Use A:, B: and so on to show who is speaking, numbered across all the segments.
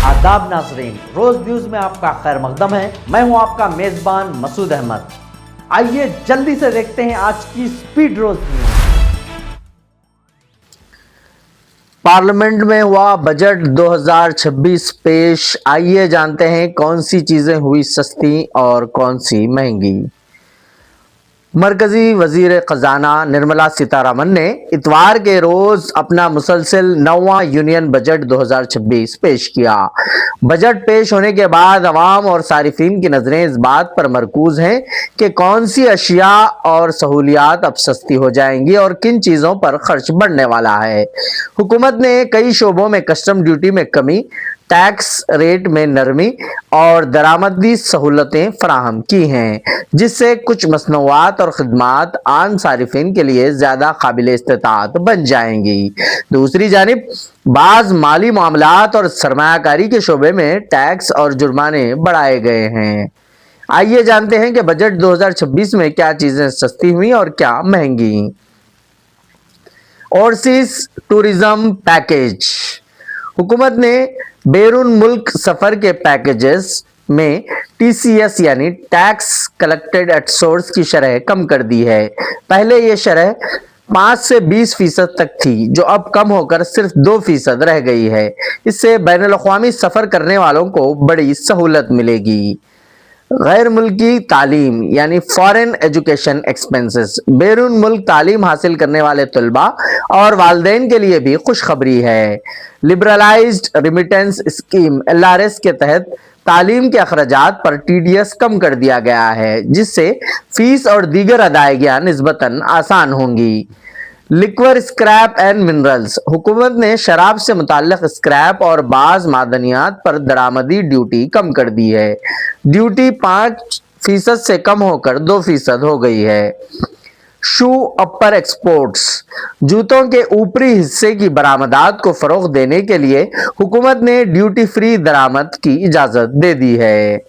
A: आदाब नाज़रीन, रोज न्यूज में आपका खैर मकदम है। मैं हूं आपका मेजबान मसूद अहमद। आइए जल्दी से देखते हैं आज की स्पीड रोज न्यूज। पार्लियामेंट में हुआ बजट 2026 पेश। आइए जानते हैं कौन सी चीजें हुई सस्ती और कौन सी महंगी। मरकजी वजीर खजाना निर्मला सीतारमन ने इतवार के रोज अपना मुसलसल 9वां यूनियन बजट 2026 पेश किया। बजट पेश होने के बाद अवाम और सारिफीन की नजरें इस बात पर मरकूज हैं कि कौन सी अशिया और सहूलियात अब सस्ती हो जाएंगी और किन चीजों पर खर्च बढ़ने वाला है। हुकूमत ने कई शोबों में कस्टम ड्यूटी में कमी, टैक्स रेट में नरमी और दरामदी सहूलतें फराहम की हैं, जिससे कुछ मसनूआत और खिदमात आम सारिफिन के लिए ज्यादा काबिल इस्तेताअत बन जाएंगी। दूसरी जानिब बाज माली मामलात और सरमायाकारी के शोबे में टैक्स और जुर्माने बढ़ाए गए हैं। आइए जानते हैं कि बजट 2026 में क्या चीजें सस्ती हुई और क्या महंगी। Overseas tourism package. हुकूमत ने बैरून मुल्क सफर के पैकेजेस में टीसीएस यानी टैक्स कलेक्टेड एट सोर्स की शरह कम कर दी है। पहले ये शरह 5 से 20% तक थी, जो अब कम होकर सिर्फ 2% रह गई है। इससे बैनुल-अक़वामी सफर करने वालों को बड़ी सहूलत मिलेगी। गैर मुल्की तालीम यानी फॉरेन एजुकेशन एक्सपेंसेस। बैरून मुल्क तालीम हासिल करने वाले तलबा और वालिदैन के लिए भी खुशखबरी है। लिबरलाइज्ड रिमिटेंस स्कीम LRS के तहत तालीम के अखराजात पर TDS कम कर दिया गया है, जिससे फीस और दीगर अदायगियां निस्बतन आसान होंगी। Liquor scrap and minerals. हुकूमत ने शराब से मुताल्लिक स्क्रैप और बाज मादनियात पर दरामदी ड्यूटी कम कर दी है। ड्यूटी 5% से कम होकर 2% हो गई है। शू अपर एक्सपोर्ट्स। जूतों के ऊपरी हिस्से की बरामदात को फरोग देने के लिए हुकूमत ने ड्यूटी फ्री दरामद की इजाजत दे दी है।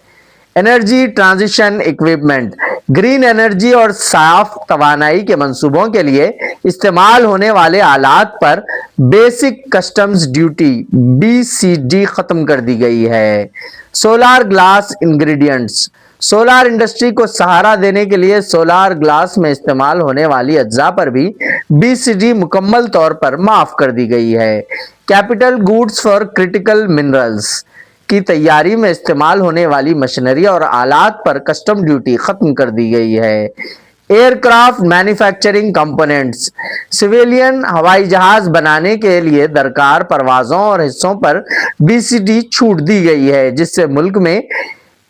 A: Energy transition equipment. Green energy और साफ तवानाई के मंसूबों के लिए इस्तेमाल होने वाले आलात पर बेसिक कस्टम्स ड्यूटी BCD खत्म कर दी गई है। Solar glass ingredients. Solar industry को सहारा देने के लिए सोलार ग्लास में इस्तेमाल होने वाली अज्जा पर भी BCD मुकम्मल तौर पर माफ कर दी गई है। Capital goods for critical minerals की तैयारी में इस्तेमाल होने वाली मशीनरी और आलात पर कस्टम ड्यूटी खत्म कर दी गई है। Aircraft manufacturing components. सिविलियन हवाई जहाज बनाने के लिए दरकार परवाजों और हिस्सों पर BCD छूट दी गई है, जिससे मुल्क में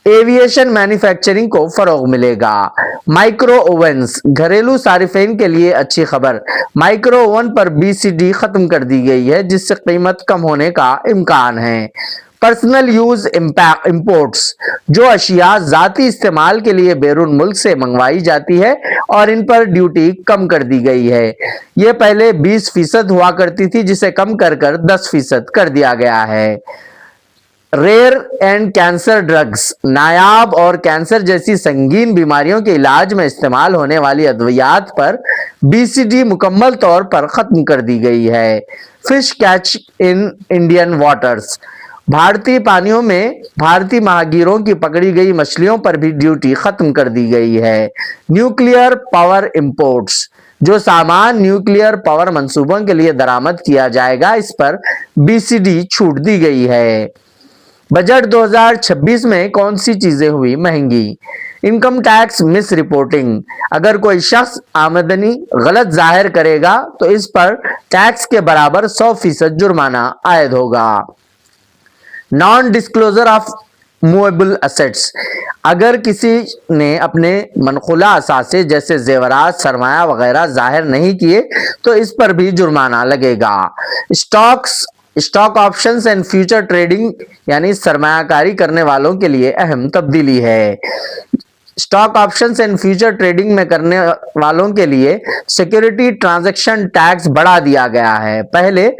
A: एविएशन मैन्युफैक्चरिंग को फरोग मिलेगा। माइक्रो ओवन्स। घरेलू सारिफिन के लिए अच्छी खबर। माइक्रो ओवन पर BCD खत्म कर दी गई है, जिससे कीमत कम होने का इम्कान है। Personal use imports. जो अशिया जाती इस्तेमाल के लिए बैरून मुल्क से मंगवाई जाती है और इन पर ड्यूटी कम कर दी गई है। ये पहले 20% हुआ करती थी, जिसे कम कर 10% कर दिया गया है। Rare and cancer drugs. नायाब और कैंसर जैसी संगीन बीमारियों के इलाज में इस्तेमाल होने वाली अद्वियात पर BCD मुकम्मल तौर पर खत्म कर दी गई है। Fish catch in Indian waters. भारतीय पानियों में भारतीय महागीरों की पकड़ी गई मछलियों पर भी ड्यूटी खत्म कर दी गई है। Nuclear power imports. जो सामान न्यूक्लियर पावर मंसूबों के लिए दरामद किया जाएगा, इस पर BCD छूट दी गई है। बजट 2026 में कौन सी चीजें हुई महंगी। Income tax miss reporting. अगर कोई शख्स आमदनी गलत जाहिर करेगा तो इस पर टैक्स के बराबर 100% जुर्माना आयद होगा। Non disclosure of movable assets. अगर किसी ने अपने मनकुला असासे जैसे जेवरात, सरमाया वगैरह जाहिर नहीं किए तो इस पर भी जुर्माना लगेगा। Stock options and future trading यानी सरमायाकारी करने वालों के लिए अहम तब्दीली है। Stock options and future trading में करने वालों के लिए सिक्योरिटी ट्रांजैक्शन टैक्स बढ़ा दिया गया है। पहले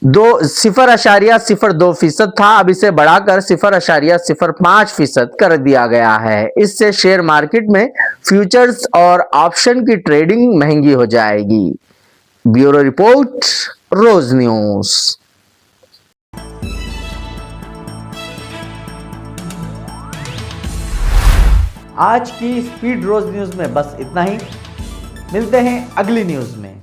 A: 0.02% था, अब इसे बढ़ाकर 0.05% कर दिया गया है। इससे शेयर मार्केट में फ्यूचर्स और ऑप्शन की ट्रेडिंग महंगी हो जाएगी। ब्यूरो रिपोर्ट, रोज न्यूज। آج کی اسپیڈ روز نیوز میں بس اتنا ہی، ملتے ہیں اگلی نیوز میں۔